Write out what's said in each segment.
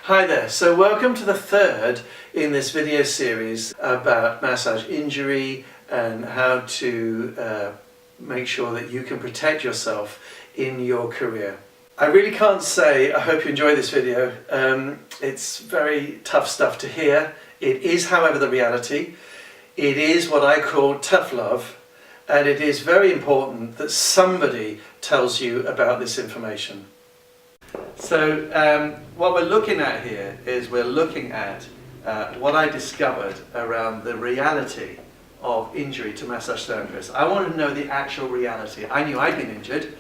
Hi there, so welcome to the third in this video series about massage injury and how to make sure that you can protect yourself in your career. I really can't say I hope you enjoy this video. It's very tough stuff to hear. It is, however, the reality. It is what I call tough love, and it is very important that somebody tells you about this information. So what we're looking at here is we're looking at what I discovered around the reality of injury to massage therapists. I wanted to know the actual reality. I knew I'd been injured,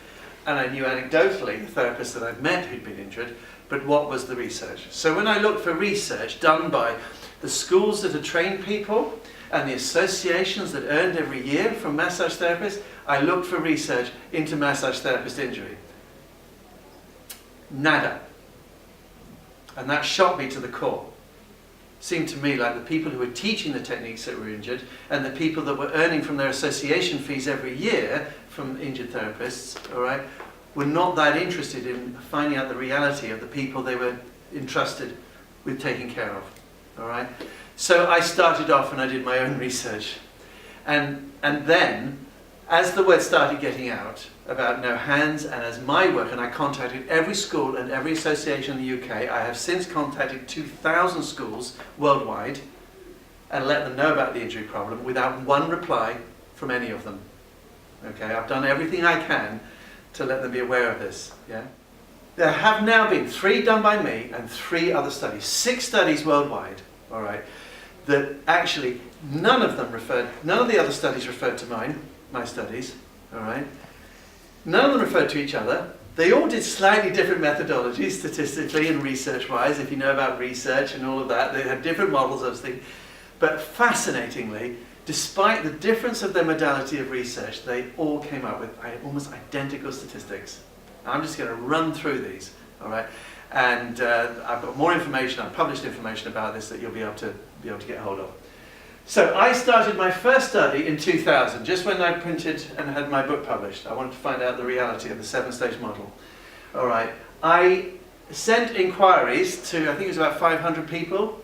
and I knew anecdotally the therapists that I'd met who'd been injured, but what was the research? So when I looked for research done by the schools that had trained people and the associations that earned every year from massage therapists, I looked for research into massage therapist injury. Nada. And that shocked me to the core. Seemed to me like the people who were teaching the techniques that were injured and the people that were earning from their association fees every year from injured therapists, all right, were not that interested in finding out the reality of the people they were entrusted with taking care of, all right. So I started off and I did my own research, and then as the word started getting out about no hands and as my work, and I contacted every school and every association in the UK. I have since contacted 2,000 schools worldwide and let them know about the injury problem without one reply from any of them. Okay, I've done everything I can to let them be aware of this. Yeah, there have now been 3 done by me and 3 other studies, 6 studies worldwide. All right, that actually none of the other studies referred to my studies. All right. None of them referred to each other. They all did slightly different methodologies, statistically and research-wise, if you know about research and all of that. They had different models of things. But fascinatingly, despite the difference of their modality of research, they all came up with almost identical statistics. I'm just going to run through these, all right? And I've got more information, I've published information about this that you'll be able to get hold of. So I started my first study in 2000, just when I printed and had my book published. I wanted to find out the reality of the 7-stage model. All right. I sent inquiries to, I think it was about 500 people,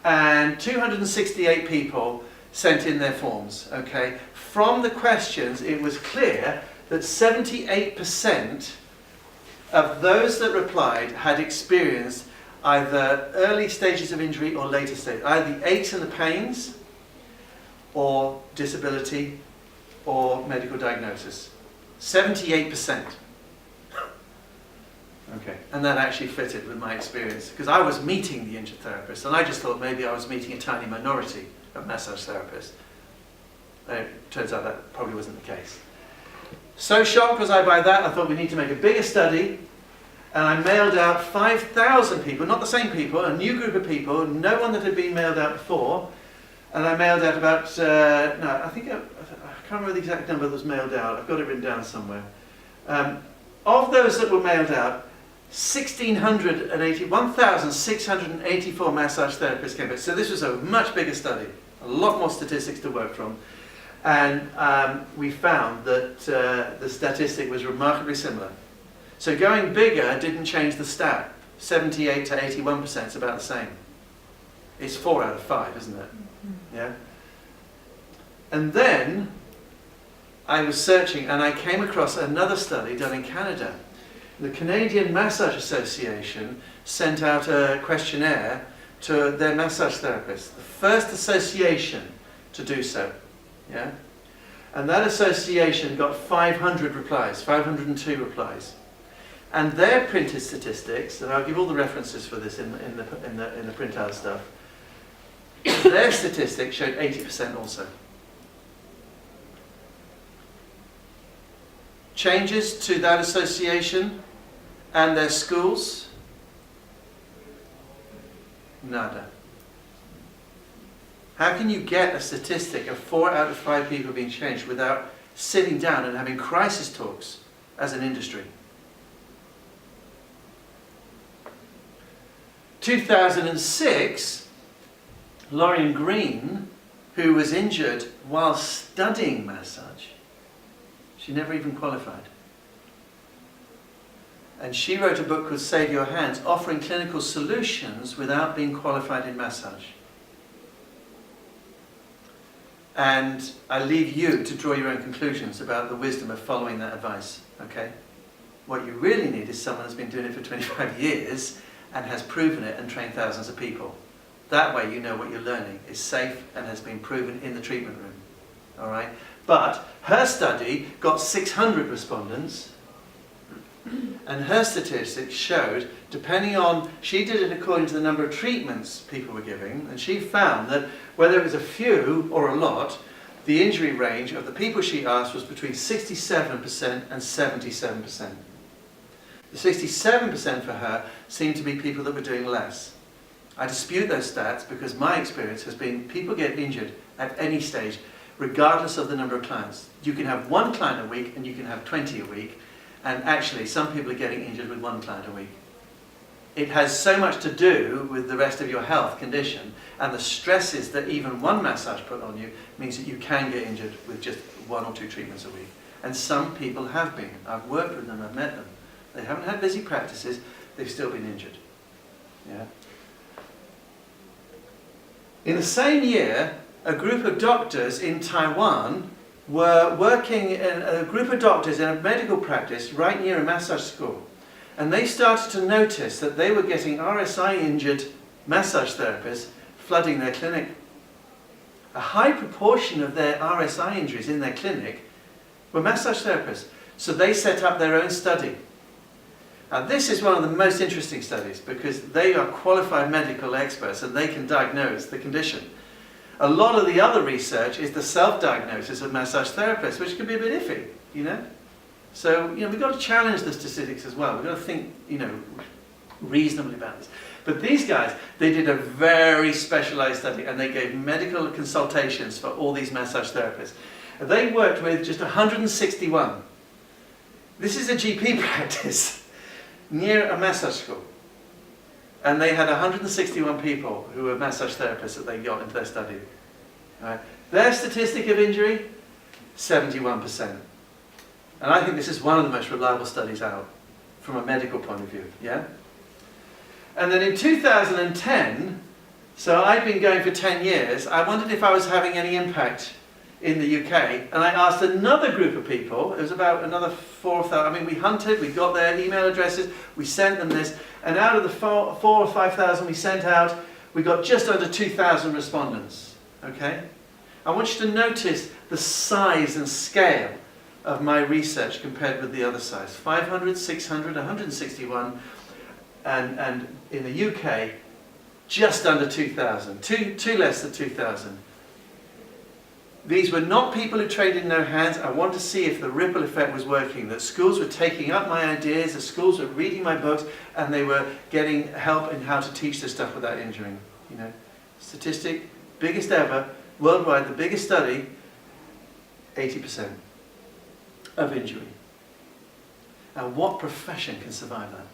and 268 people sent in their forms. Okay. From the questions, it was clear that 78% of those that replied had experienced either early stages of injury or later stages, either the aches and the pains, or disability, or medical diagnosis. 78%. Okay, and that actually fitted with my experience, because I was meeting the injured therapist, and I just thought maybe I was meeting a tiny minority of massage therapists. It turns out that probably wasn't the case. So shocked was I by that, I thought we need to make a bigger study, and I mailed out 5,000 people, not the same people, a new group of people, no one that had been mailed out before. And I mailed out about, I can't remember the exact number that was mailed out. I've got it written down somewhere. Of those that were mailed out, 1,684 massage therapists came back. So this was a much bigger study, a lot more statistics to work from. And we found that the statistic was remarkably similar. So going bigger didn't change the stat. 78 to 81% is about the same. It's 4 out of 5, isn't it? Yeah. And then I was searching and I came across another study done in Canada. The Canadian Massage Association sent out a questionnaire to their massage therapists, the first association to do so. Yeah. And that association got 500 replies, 502 replies. And their printed statistics, and I'll give all the references for this in the printout stuff, their statistics showed 80% also. Changes to that association and their schools? Nada. How can you get a statistic of 4 out of 5 people being changed without sitting down and having crisis talks as an industry? 2006, Lorien Green, who was injured while studying massage, she never even qualified. And she wrote a book called Save Your Hands, offering clinical solutions without being qualified in massage. And I leave you to draw your own conclusions about the wisdom of following that advice, okay? What you really need is someone that's been doing it for 25 years and has proven it and trained thousands of people. That way you know what you're learning is safe and has been proven in the treatment room, all right? But her study got 600 respondents, and her statistics showed, depending on, she did it according to the number of treatments people were giving, and she found that whether it was a few or a lot, the injury range of the people she asked was between 67% and 77%. The 67% for her seemed to be people that were doing less. I dispute those stats because my experience has been people get injured at any stage, regardless of the number of clients. You can have one client a week and you can have 20 a week, and actually some people are getting injured with one client a week. It has so much to do with the rest of your health condition, and the stresses that even one massage put on you means that you can get injured with just 1 or 2 treatments a week. And some people have been. I've worked with them, I've met them. They haven't had busy practices, they've still been injured. Yeah. In the same year, a group of doctors in Taiwan were working in a group of doctors in a medical practice right near a massage school. And they started to notice that they were getting RSI injured massage therapists flooding their clinic. A high proportion of their RSI injuries in their clinic were massage therapists. So they set up their own study. Now this is one of the most interesting studies because they are qualified medical experts and they can diagnose the condition. A lot of the other research is the self-diagnosis of massage therapists, which can be a bit iffy, you know. So, you know, we've got to challenge the statistics as well. We've got to think, you know, reasonably about this. But these guys, they did a very specialized study and they gave medical consultations for all these massage therapists. They worked with just 161. This is a GP practice near a massage school. And they had 161 people who were massage therapists that they got into their study. Right. Their statistic of injury, 71%. And I think this is one of the most reliable studies out from a medical point of view. Yeah? And then in 2010, so I'd been going for 10 years, I wondered if I was having any impact in the UK. And I asked another group of people, it was about another 4,000, I mean we hunted, we got their email addresses, we sent them this, and out of the 4,000 or 5,000 we sent out, we got just under 2,000 respondents. Okay? I want you to notice the size and scale of my research compared with the other size. 500, 600, 161, and in the UK, just under 2,000, two less than 2,000. These were not people who trained in no hands. I want to see if the ripple effect was working, that schools were taking up my ideas, the schools were reading my books, and they were getting help in how to teach this stuff without injuring. You know, statistic, biggest ever, worldwide, the biggest study, 80% of injury. And what profession can survive that?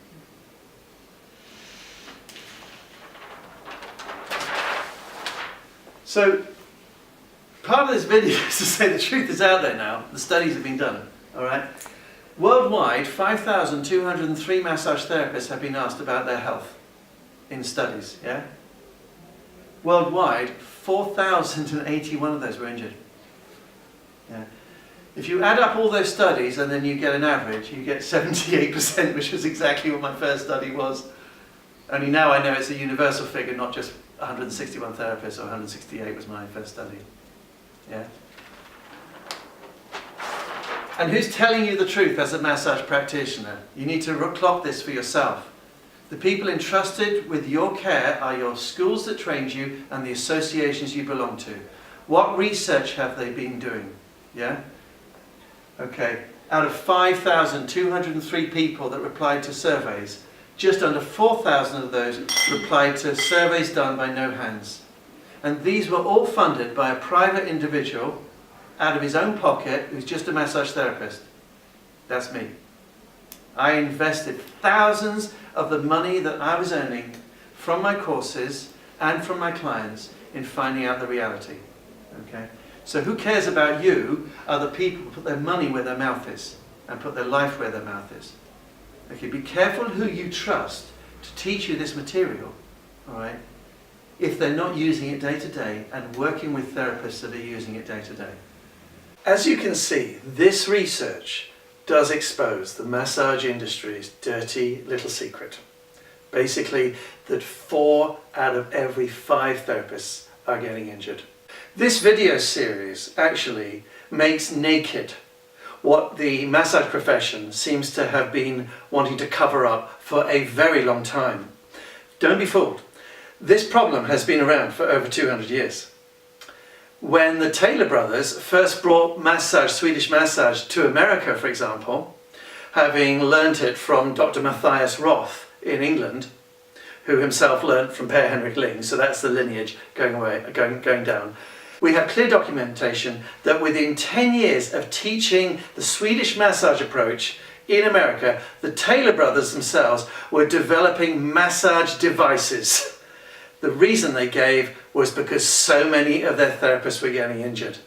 So, part of this video is to say the truth is out there now. The studies have been done. All right. Worldwide, 5,203 massage therapists have been asked about their health in studies. Yeah. Worldwide, 4,081 of those were injured. Yeah. If you add up all those studies and then you get an average, you get 78%, which was exactly what my first study was. Only now I know it's a universal figure, not just 161 therapists, or 168 was my first study. Yeah. And who's telling you the truth as a massage practitioner? You need to clock this for yourself. The people entrusted with your care are your schools that trained you and the associations you belong to. What research have they been doing? Yeah? Okay. Out of 5,203 people that replied to surveys, just under 4,000 of those replied to surveys done by No Hands. And these were all funded by a private individual out of his own pocket who's just a massage therapist. That's me. I invested thousands of the money that I was earning from my courses and from my clients in finding out the reality. Okay? So who cares about you are the people who put their money where their mouth is and put their life where their mouth is. Okay, be careful who you trust to teach you this material, all right, if they're not using it day to day and working with therapists that are using it day to day. As you can see, this research does expose the massage industry's dirty little secret. Basically, that 4 out of every 5 therapists are getting injured. This video series actually makes naked what the massage profession seems to have been wanting to cover up for a very long time. Don't be fooled. This problem has been around for over 200 years. When the Taylor brothers first brought massage, Swedish massage, to America, for example, having learnt it from Dr. Matthias Roth in England, who himself learnt from Per Henrik Ling, so that's the lineage going down. We have clear documentation that within 10 years of teaching the Swedish massage approach in America, the Taylor brothers themselves were developing massage devices. The reason they gave was because so many of their therapists were getting injured.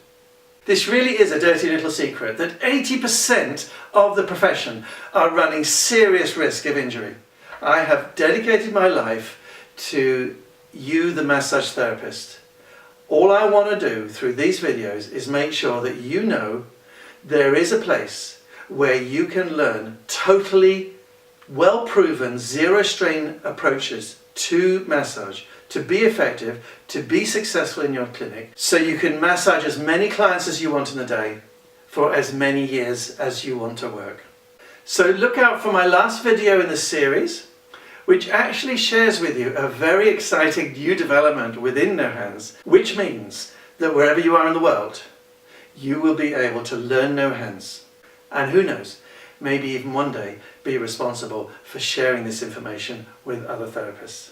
This really is a dirty little secret that 80% of the profession are running serious risk of injury. I have dedicated my life to you, the massage therapist. All I want to do through these videos is make sure that you know there is a place where you can learn totally well-proven zero-strain approaches to massage, to be effective, to be successful in your clinic, so you can massage as many clients as you want in a day for as many years as you want to work. So look out for my last video in the series, which actually shares with you a very exciting new development within No Hands, which means that wherever you are in the world, you will be able to learn No Hands. And who knows, maybe even one day be responsible for sharing this information with other therapists.